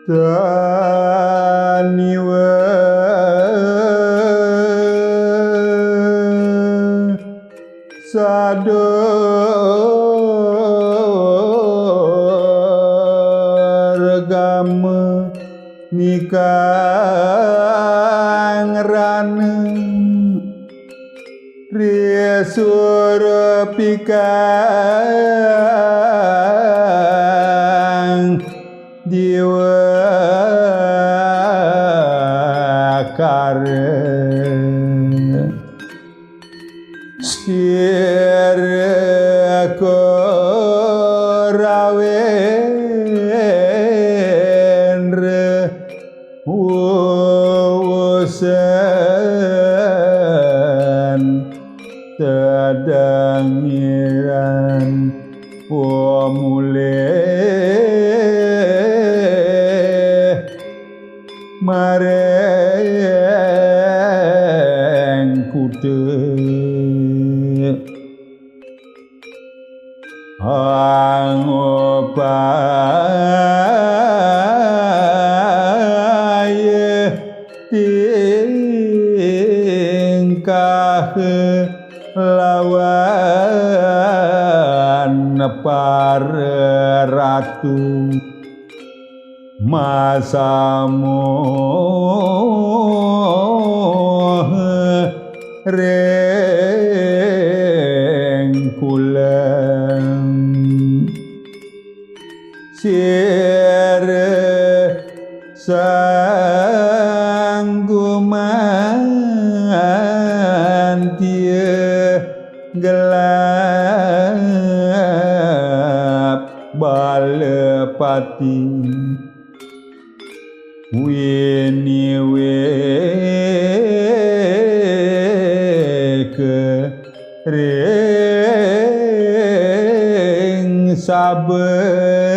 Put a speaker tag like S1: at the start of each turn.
S1: taniwa sadorgama nikang rane riasura pikang diwa kare sira korawenre wusan tedangiran mule mareng kude angobaye tingkah lawan para ratu masamu rengkulan sire sangguman dia gelap balepati winiwe kering sabar